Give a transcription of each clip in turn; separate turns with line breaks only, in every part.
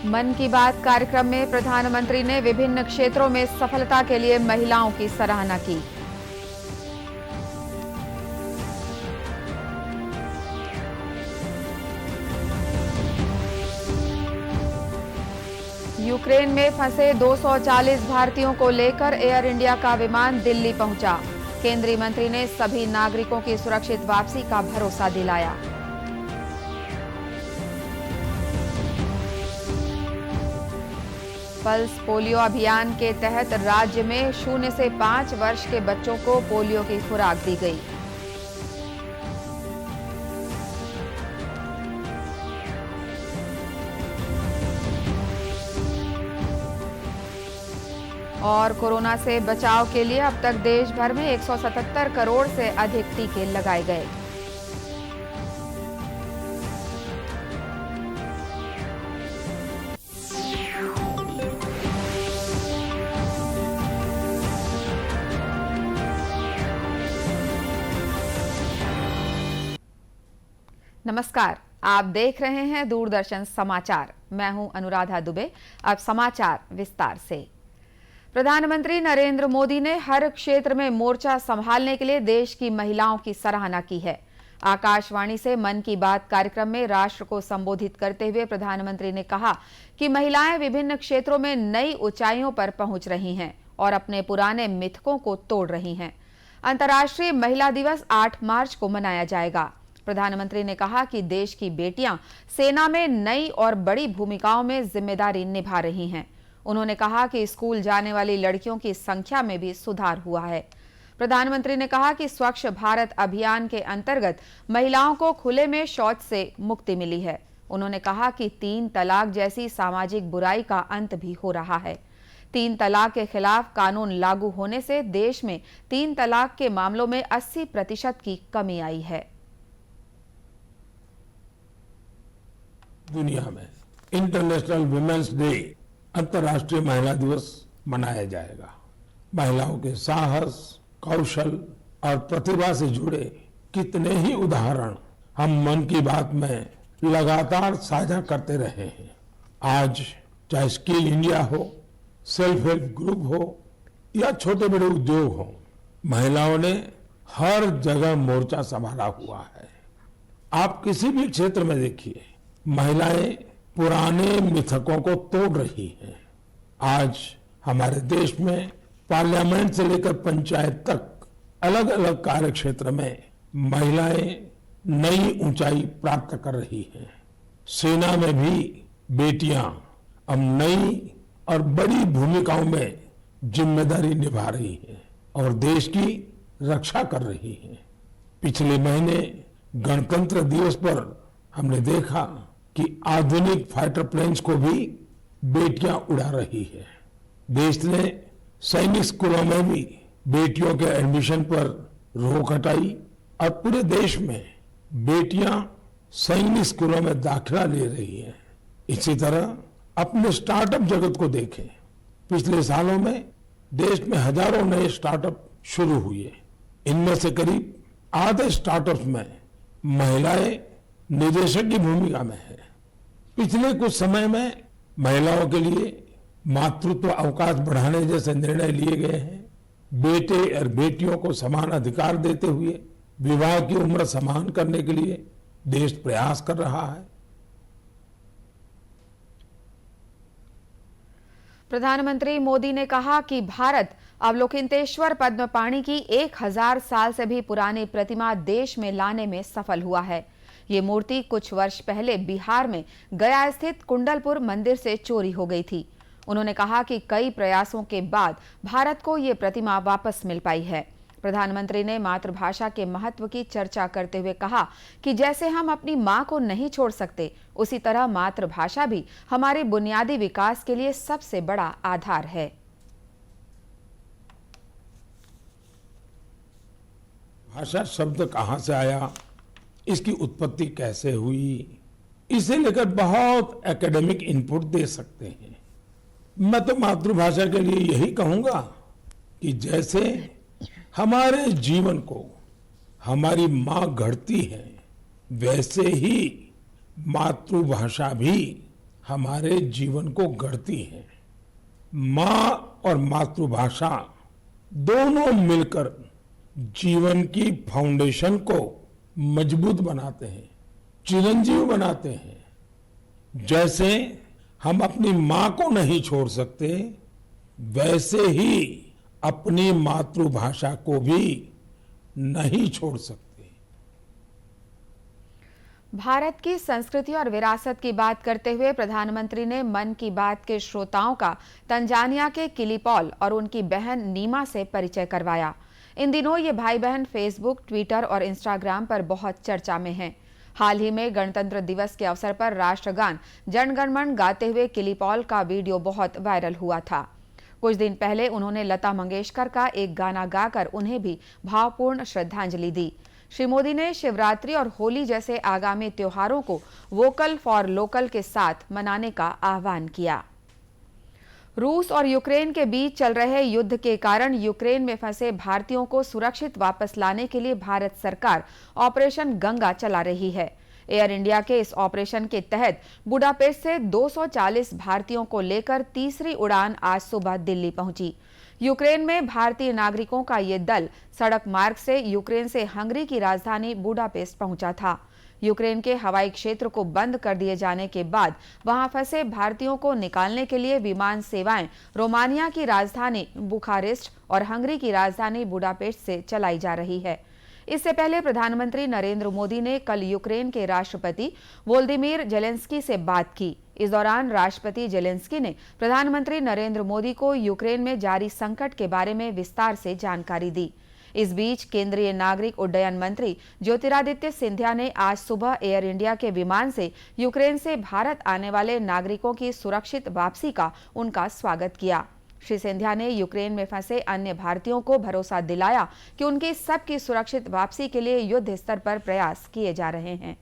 मन की बात कार्यक्रम में प्रधानमंत्री ने विभिन्न क्षेत्रों में सफलता के लिए महिलाओं की सराहना की। यूक्रेन में फंसे 240 भारतीयों को लेकर एयर इंडिया का विमान दिल्ली पहुंचा। केंद्रीय मंत्री ने सभी नागरिकों की सुरक्षित वापसी का भरोसा दिलाया। पल्स पोलियो अभियान के तहत राज्य में 0 से 5 वर्ष के बच्चों को पोलियो की खुराक दी गई। और कोरोना से बचाव के लिए अब तक देश भर में 177 करोड़ से अधिक टीके लगाए गए। नमस्कार, आप देख रहे हैं दूरदर्शन समाचार। मैं हूं अनुराधा दुबे। अब समाचार विस्तार से। प्रधानमंत्री नरेंद्र मोदी ने हर क्षेत्र में मोर्चा संभालने के लिए देश की महिलाओं की सराहना की है। आकाशवाणी से मन की बात कार्यक्रम में राष्ट्र को संबोधित करते हुए प्रधानमंत्री ने कहा कि महिलाएं विभिन्न क्षेत्रों में नई ऊंचाइयों पर पहुंच रही हैं और अपने पुराने मिथकों को तोड़ रही हैं। अंतर्राष्ट्रीय महिला दिवस 8 मार्च को मनाया जाएगा। प्रधानमंत्री ने कहा कि देश की बेटियां सेना में नई और बड़ी भूमिकाओं में जिम्मेदारी निभा रही हैं। उन्होंने कहा कि स्कूल जाने वाली लड़कियों की संख्या में भी सुधार हुआ है। प्रधानमंत्री ने कहा कि स्वच्छ भारत अभियान के अंतर्गत महिलाओं को खुले में शौच से मुक्ति मिली है। उन्होंने कहा कि 3 तलाक जैसी सामाजिक बुराई का अंत भी हो रहा है। 3 तलाक के खिलाफ कानून लागू होने से देश में 3 तलाक के मामलों में 80% की कमी आई है।
दुनिया में इंटरनेशनल वुमेन्स डे, अंतर्राष्ट्रीय महिला दिवस मनाया जाएगा। महिलाओं के साहस, कौशल और प्रतिभा से जुड़े कितने ही उदाहरण हम मन की बात में लगातार साझा करते रहे हैं। आज चाहे स्किल इंडिया हो, सेल्फ हेल्प ग्रुप हो या छोटे बड़े उद्योग हो, महिलाओं ने हर जगह मोर्चा संभाला हुआ है। आप किसी भी क्षेत्र में देखिए, महिलाएं पुराने मिथकों को तोड़ रही हैं। आज हमारे देश में पार्लियामेंट से लेकर पंचायत तक अलग अलग कार्य क्षेत्र में महिलाएं नई ऊंचाई प्राप्त कर रही हैं। सेना में भी बेटियां अब नई और बड़ी भूमिकाओं में जिम्मेदारी निभा रही हैं और देश की रक्षा कर रही हैं। पिछले महीने गणतंत्र दिवस पर हमने देखा कि आधुनिक फाइटर प्लेन्स को भी बेटियां उड़ा रही है। देश ने सैनिक स्कूलों में भी बेटियों के एडमिशन पर रोक हटाई और पूरे देश में बेटियां सैनिक स्कूलों में दाखिला ले रही हैं। इसी तरह अपने स्टार्टअप जगत को देखें। पिछले सालों में देश में हजारों नए स्टार्टअप शुरू हुए। इनमें से करीब आधे स्टार्टअप्स में महिलाएं निदेशक की भूमिका में है। पिछले कुछ समय में महिलाओं के लिए मातृत्व अवकाश बढ़ाने जैसे निर्णय लिए गए हैं। बेटे और बेटियों को समान अधिकार देते हुए विवाह की उम्र समान करने के लिए देश प्रयास कर रहा है।
प्रधानमंत्री मोदी ने कहा कि भारत अवलोकितेश्वर पद्मपाणि की 1000 साल से भी पुरानी प्रतिमा देश में लाने में सफल हुआ है। ये मूर्ति कुछ वर्ष पहले बिहार में गया स्थित कुंडलपुर मंदिर से चोरी हो गई थी। उन्होंने कहा कि कई प्रयासों के बाद भारत को ये प्रतिमा वापस मिल पाई है। प्रधानमंत्री ने मातृभाषा के महत्व की चर्चा करते हुए कहा कि जैसे हम अपनी मां को नहीं छोड़ सकते, उसी तरह मातृभाषा भी हमारे बुनियादी विकास के लिए सबसे बड़ा आधार है।
भाषा शब्द कहां से आया, इसकी उत्पत्ति कैसे हुई, इसे लेकर बहुत एकेडमिक इनपुट दे सकते हैं। मैं तो मातृभाषा के लिए यही कहूंगा कि जैसे हमारे जीवन को हमारी मां गढ़ती है, वैसे ही मातृभाषा भी हमारे जीवन को गढ़ती हैं। माँ और मातृभाषा दोनों मिलकर जीवन की फाउंडेशन को मजबूत बनाते हैं, चिरंजीव बनाते हैं। जैसे हम अपनी माँ को नहीं छोड़ सकते, वैसे ही अपनी मातृभाषा को भी नहीं छोड़ सकते।
भारत की संस्कृति और विरासत की बात करते हुए प्रधानमंत्री ने मन की बात के श्रोताओं का तंजानिया के किलीपॉल और उनकी बहन नीमा से परिचय करवाया। इन दिनों ये भाई बहन फेसबुक, ट्विटर और इंस्टाग्राम पर बहुत चर्चा में हैं। हाल ही में गणतंत्र दिवस के अवसर पर राष्ट्रगान जन गण मन गाते हुए किलीपॉल का वीडियो बहुत वायरल हुआ था। कुछ दिन पहले उन्होंने लता मंगेशकर का एक गाना गाकर उन्हें भी भावपूर्ण श्रद्धांजलि दी। श्री मोदी ने शिवरात्रि और होली जैसे आगामी त्योहारों को वोकल फॉर लोकल के साथ मनाने का आह्वान किया। रूस और यूक्रेन के बीच चल रहे युद्ध के कारण यूक्रेन में फंसे भारतीयों को सुरक्षित वापस लाने के लिए भारत सरकार ऑपरेशन गंगा चला रही है। एयर इंडिया के इस ऑपरेशन के तहत बुडापेस्ट से 240 भारतीयों को लेकर तीसरी उड़ान आज सुबह दिल्ली पहुंची। यूक्रेन में भारतीय नागरिकों का ये दल सड़क मार्ग से यूक्रेन से हंगरी की राजधानी बुडापेस्ट पहुंचा था। यूक्रेन के हवाई क्षेत्र को बंद कर दिए जाने के बाद वहां फंसे भारतीयों को निकालने के लिए विमान सेवाएं रोमानिया की राजधानी बुखारेस्ट और हंगरी की राजधानी बुडापेस्ट से चलाई जा रही है। इससे पहले प्रधानमंत्री नरेंद्र मोदी ने कल यूक्रेन के राष्ट्रपति वोल्दिमीर जेलेंस्की से बात की। इस दौरान राष्ट्रपति जेलेंस्की ने प्रधानमंत्री नरेंद्र मोदी को यूक्रेन में जारी संकट के बारे में विस्तार से जानकारी दी। इस बीच केंद्रीय नागरिक उड्डयन मंत्री ज्योतिरादित्य सिंधिया ने आज सुबह एयर इंडिया के विमान से यूक्रेन से भारत आने वाले नागरिकों की सुरक्षित वापसी का उनका स्वागत किया। श्री सिंधिया ने यूक्रेन में फंसे अन्य भारतीयों को भरोसा दिलाया कि उनकी सबकी सुरक्षित वापसी के लिए युद्ध स्तर पर प्रयास किए जा रहे हैं।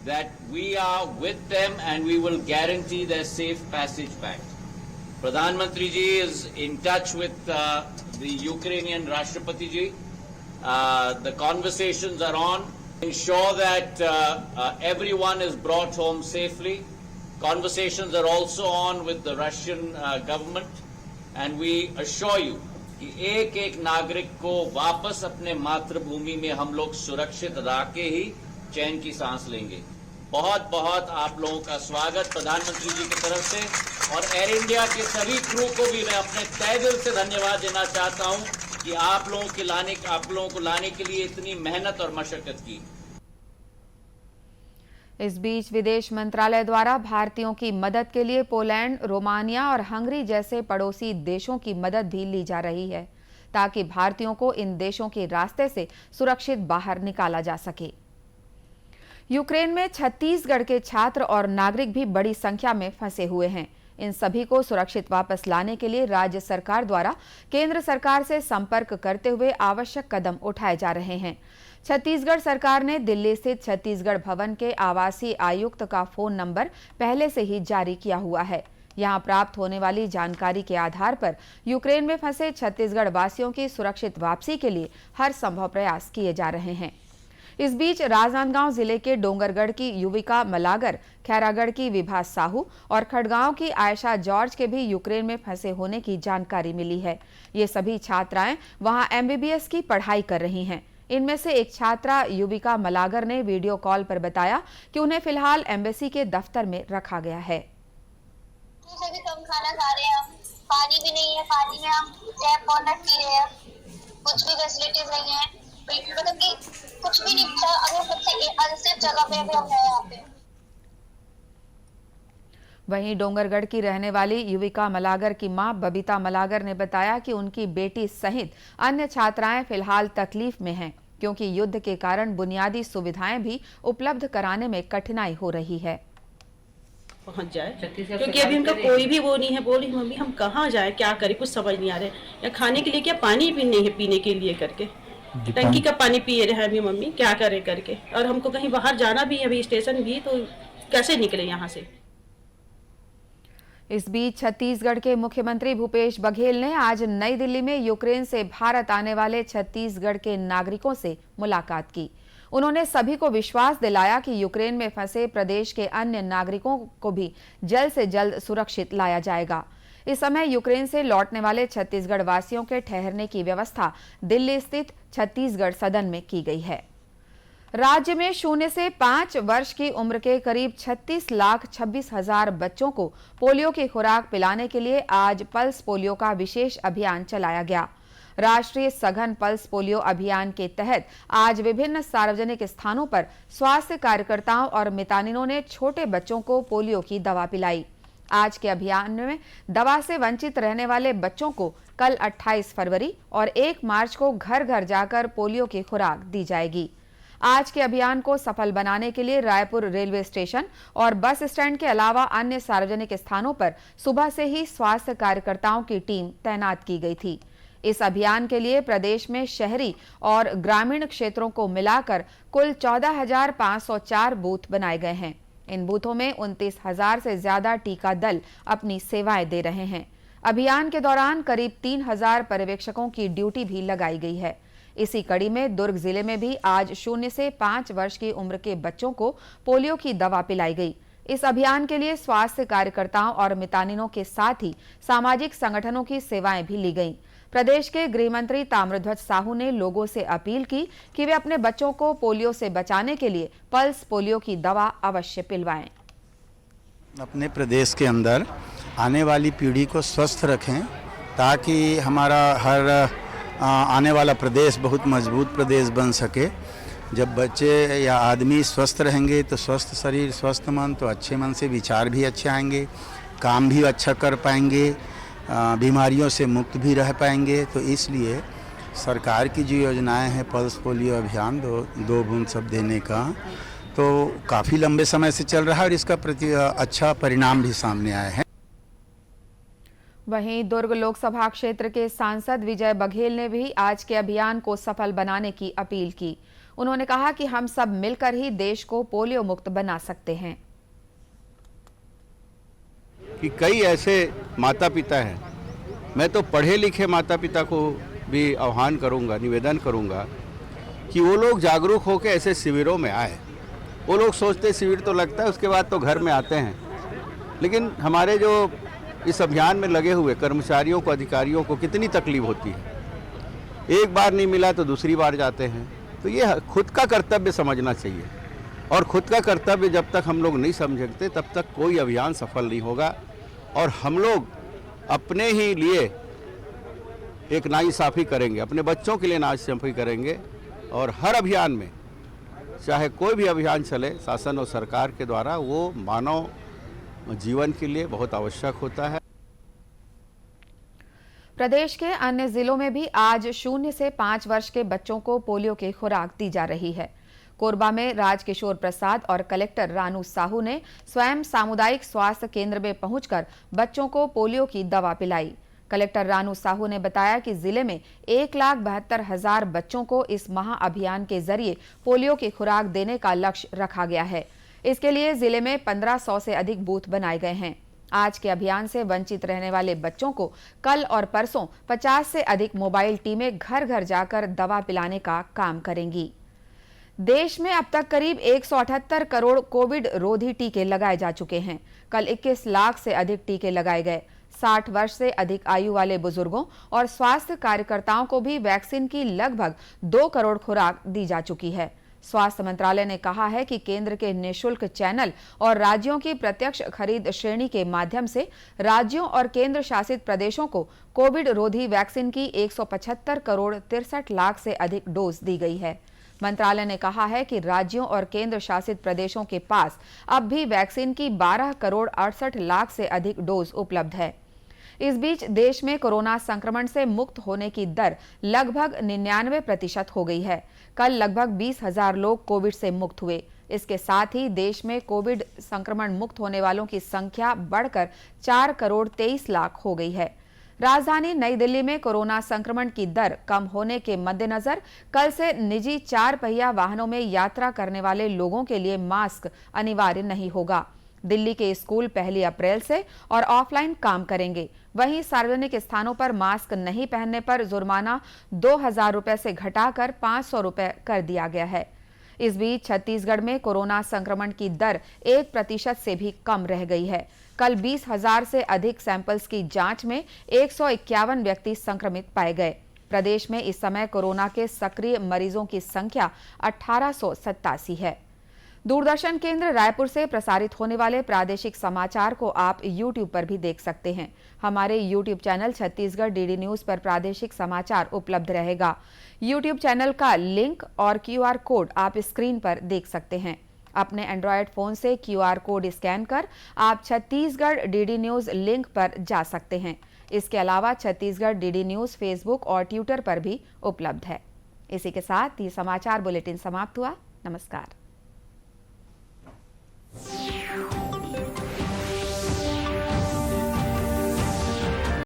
That we are with them and we will guarantee their safe passage back. Pradhan Mantri ji is in touch with the Ukrainian Rashtrapati ji. The conversations are on. Ensure that everyone is brought home safely. Conversations are also on with the Russian government, and we assure you कि एक-एक नागरिक को वापस अपने मातृभूमि में हम लोग सुरक्षित रख के ही चैन की सांस लेंगे। बहुत बहुत आप लोगों का स्वागत प्रधानमंत्री जी की तरफ से, और एयर इंडिया के सभी क्रू को भी मैं अपने तहे दिल से धन्यवाद देना चाहता हूं कि आप लोगों को लाने के लिए इतनी मेहनत और मशक्कत की।
इस बीच विदेश मंत्रालय द्वारा भारतीयों की मदद के लिए पोलैंड, रोमानिया और हंगरी जैसे पड़ोसी देशों की मदद भी ली जा रही है, ताकि भारतीयों को इन देशों के रास्ते से सुरक्षित बाहर निकाला जा सके। यूक्रेन में छत्तीसगढ़ के छात्र और नागरिक भी बड़ी संख्या में फंसे हुए हैं। इन सभी को सुरक्षित वापस लाने के लिए राज्य सरकार द्वारा केंद्र सरकार से संपर्क करते हुए आवश्यक कदम उठाए जा रहे हैं। छत्तीसगढ़ सरकार ने दिल्ली स्थित छत्तीसगढ़ भवन के आवासीय आयुक्त का फोन नंबर पहले से ही जारी किया हुआ है। यहां प्राप्त होने वाली जानकारी के आधार पर यूक्रेन में फंसे छत्तीसगढ़ वासियों की सुरक्षित वापसी के लिए हर संभव प्रयास किए जा रहे हैं। इस बीच राजनांदगांव जिले के डोंगरगढ़ की युविका मलागर, खैरागढ़ की विभा साहू और खड़गांव की आयशा जॉर्ज के भी यूक्रेन में फंसे होने की जानकारी मिली है। ये सभी छात्राएं वहां एमबीबीएस की पढ़ाई कर रही हैं। इनमें से एक छात्रा युविका मलागर ने वीडियो कॉल पर बताया कि उन्हें फिलहाल एम्बेसी के दफ्तर में रखा गया है।
से भी कम खाना खा रहे हैं हम, पानी भी नहीं है, पानी में हम टैप वाटर पी रहे हैं, कुछ भी फैसिलिटीज नहीं है, मतलब कि कुछ भी नहीं। अगर सबसे अनसेफ जगह पे भी हम हैं यहाँ पे।
वहीं डोंगरगढ़ की रहने वाली युविका मलागर की मां बबीता मलागर ने बताया कि उनकी बेटी सहित अन्य छात्राएं फिलहाल तकलीफ में हैं, क्योंकि युद्ध के कारण बुनियादी सुविधाएं भी उपलब्ध कराने में कठिनाई हो रही है।
पहुंच जाए, क्योंकि अभी उनका कोई भी वो नहीं है। बोली मम्मी हम कहाँ जाए, क्या करें, कुछ समझ नहीं आ रहा है। या खाने के लिए क्या, पानी भी नहीं है पीने के लिए करके, टंकी का पानी पी रहे हैं अभी मम्मी, क्या करें करके। और हमको कहीं बाहर जाना भी है, अभी स्टेशन भी, तो कैसे निकले यहाँ से।
इस बीच छत्तीसगढ़ के मुख्यमंत्री भूपेश बघेल ने आज नई दिल्ली में यूक्रेन से भारत आने वाले छत्तीसगढ़ के नागरिकों से मुलाकात की। उन्होंने सभी को विश्वास दिलाया कि यूक्रेन में फंसे प्रदेश के अन्य नागरिकों को भी जल्द से जल्द सुरक्षित लाया जाएगा। इस समय यूक्रेन से लौटने वाले छत्तीसगढ़ वासियों के ठहरने की व्यवस्था दिल्ली स्थित छत्तीसगढ़ सदन में की गई है। राज्य में 0 से 5 वर्ष की उम्र के करीब 36,26,000 बच्चों को पोलियो की खुराक पिलाने के लिए आज पल्स पोलियो का विशेष अभियान चलाया गया। राष्ट्रीय सघन पल्स पोलियो अभियान के तहत आज विभिन्न सार्वजनिक स्थानों पर स्वास्थ्य कार्यकर्ताओं और मितानिनों ने छोटे बच्चों को पोलियो की दवा पिलाई। आज के अभियान में दवा से वंचित रहने वाले बच्चों को कल 28 फरवरी और 1 मार्च को घर घर जाकर पोलियो की खुराक दी जाएगी। आज के अभियान को सफल बनाने के लिए रायपुर रेलवे स्टेशन और बस स्टैंड के अलावा अन्य सार्वजनिक स्थानों पर सुबह से ही स्वास्थ्य कार्यकर्ताओं की टीम तैनात की गई थी। इस अभियान के लिए प्रदेश में शहरी और ग्रामीण क्षेत्रों को मिलाकर कुल 14,504 बूथ बनाए गए हैं। इन बूथों में 29,000 से ज्यादा टीका दल अपनी सेवाएं दे रहे हैं। अभियान के दौरान करीब 3,000 पर्यवेक्षकों की ड्यूटी भी लगाई गई है। इसी कड़ी में दुर्ग जिले में भी आज 0 से 5 वर्ष की उम्र के बच्चों को पोलियो की दवा पिलाई गई। इस अभियान के लिए स्वास्थ्य कार्यकर्ताओं और मितानिनों के साथ ही सामाजिक संगठनों की सेवाएं भी ली गईं। प्रदेश के गृह मंत्री ताम्रध्वज साहू ने लोगों से अपील की कि वे अपने बच्चों को पोलियो से बचाने के लिए पल्स पोलियो की दवा अवश्य पिलवाएं।
अपने प्रदेश के अंदर आने वाली पीढ़ी को स्वस्थ रखें ताकि हमारा हर आने वाला प्रदेश बहुत मजबूत प्रदेश बन सके। जब बच्चे या आदमी स्वस्थ रहेंगे तो स्वस्थ शरीर स्वस्थ मन, तो अच्छे मन से विचार भी अच्छे आएंगे, काम भी अच्छा कर पाएंगे, बीमारियों से मुक्त भी रह पाएंगे। तो इसलिए सरकार की जो योजनाएं हैं पल्स पोलियो अभियान दो बूंद सब देने का, तो काफ़ी लंबे समय से चल रहा है और इसका अच्छा परिणाम भी सामने आया है।
वहीं दुर्ग लोकसभा क्षेत्र के सांसद विजय बघेल ने भी आज के अभियान को सफल बनाने की अपील की। उन्होंने कहा कि हम सब मिलकर ही देश को पोलियो मुक्त बना सकते हैं।
कि कई ऐसे माता पिता हैं, मैं तो पढ़े लिखे माता पिता को भी आह्वान करूंगा, निवेदन करूंगा कि वो लोग जागरूक होकर ऐसे शिविरों में आए। वो लोग सोचते शिविर तो लगता है उसके बाद तो घर में आते हैं, लेकिन हमारे जो इस अभियान में लगे हुए कर्मचारियों को, अधिकारियों को कितनी तकलीफ होती है। एक बार नहीं मिला तो दूसरी बार जाते हैं। तो ये खुद का कर्तव्य समझना चाहिए, और खुद का कर्तव्य जब तक हम लोग नहीं समझते तब तक कोई अभियान सफल नहीं होगा। और हम लोग अपने ही लिए एक नाइंसाफ़ी करेंगे, अपने बच्चों के लिए नाइंसाफ़ी करेंगे। और हर अभियान में, चाहे कोई भी अभियान चले शासन और सरकार के द्वारा, वो मानव जीवन के लिए बहुत आवश्यक होता है।
प्रदेश के अन्य जिलों में भी आज 0 से 5 वर्ष के बच्चों को पोलियो की खुराक दी जा रही है। कोरबा में राजकिशोर प्रसाद और कलेक्टर रानू साहू ने स्वयं सामुदायिक स्वास्थ्य केंद्र में पहुंचकर बच्चों को पोलियो की दवा पिलाई। कलेक्टर रानू साहू ने बताया कि जिले में 1,72,000 बच्चों को इस महाअभियान के जरिए पोलियो की खुराक देने का लक्ष्य रखा गया है। इसके लिए जिले में 1500 से अधिक बूथ बनाए गए हैं। आज के अभियान से वंचित रहने वाले बच्चों को कल और परसों 50 से अधिक मोबाइल टीमें घर घर जाकर दवा पिलाने का काम करेंगी। देश में अब तक करीब 178 करोड़ कोविड रोधी टीके लगाए जा चुके हैं। कल 21 लाख से अधिक टीके लगाए गए। 60 वर्ष से अधिक आयु वाले बुजुर्गों और स्वास्थ्य कार्यकर्ताओं को भी वैक्सीन की लगभग 2 करोड़ खुराक दी जा चुकी है। स्वास्थ्य मंत्रालय ने कहा है कि केंद्र के निःशुल्क चैनल और राज्यों की प्रत्यक्ष खरीद श्रेणी के माध्यम से राज्यों और केंद्र शासित प्रदेशों को कोविड रोधी वैक्सीन की 175 करोड़ 63 लाख से अधिक डोज दी गई है। मंत्रालय ने कहा है कि राज्यों और केंद्र शासित प्रदेशों के पास अब भी वैक्सीन की 12 करोड़ 68 लाख से अधिक डोज उपलब्ध है। इस बीच देश में कोरोना संक्रमण से मुक्त होने की दर लगभग 99% हो गई है। कल लगभग 20,000 लोग कोविड से मुक्त हुए। इसके साथ ही देश में कोविड संक्रमण मुक्त होने वालों की संख्या बढ़कर 4 करोड़ 23 लाख हो गई है। राजधानी नई दिल्ली में कोरोना संक्रमण की दर कम होने के मद्देनजर कल से निजी 4 पहिया वाहनों में यात्रा करने वाले लोगों के लिए मास्क अनिवार्य नहीं होगा। दिल्ली के स्कूल 1 अप्रैल से और ऑफलाइन काम करेंगे। वहीं सार्वजनिक स्थानों पर मास्क नहीं पहनने पर जुर्माना 2,000 रुपए से घटाकर 500 रुपए कर दिया गया है। इस बीच छत्तीसगढ़ में कोरोना संक्रमण की दर 1% से भी कम रह गई है। कल 20,000 से अधिक सैंपल्स की जांच में 151 व्यक्ति संक्रमित पाए गए। प्रदेश में इस समय कोरोना के सक्रिय मरीजों की संख्या 1887 है। दूरदर्शन केंद्र रायपुर से प्रसारित होने वाले प्रादेशिक समाचार को आप YouTube पर भी देख सकते हैं। हमारे YouTube channel Chhattisgarh DD news पर प्रादेशिक समाचार उपलब्ध रहेगा। YouTube चैनल का लिंक और QR कोड आप स्क्रीन पर देख सकते हैं। अपने एंड्रॉयड फोन से QR कोड स्कैन कर आप छत्तीसगढ़ डीडी न्यूज लिंक पर जा सकते हैं। इसके अलावा छत्तीसगढ़ डीडी न्यूज फेसबुक और ट्विटर पर भी उपलब्ध है। इसी के साथ ये समाचार बुलेटिन समाप्त हुआ। नमस्कार।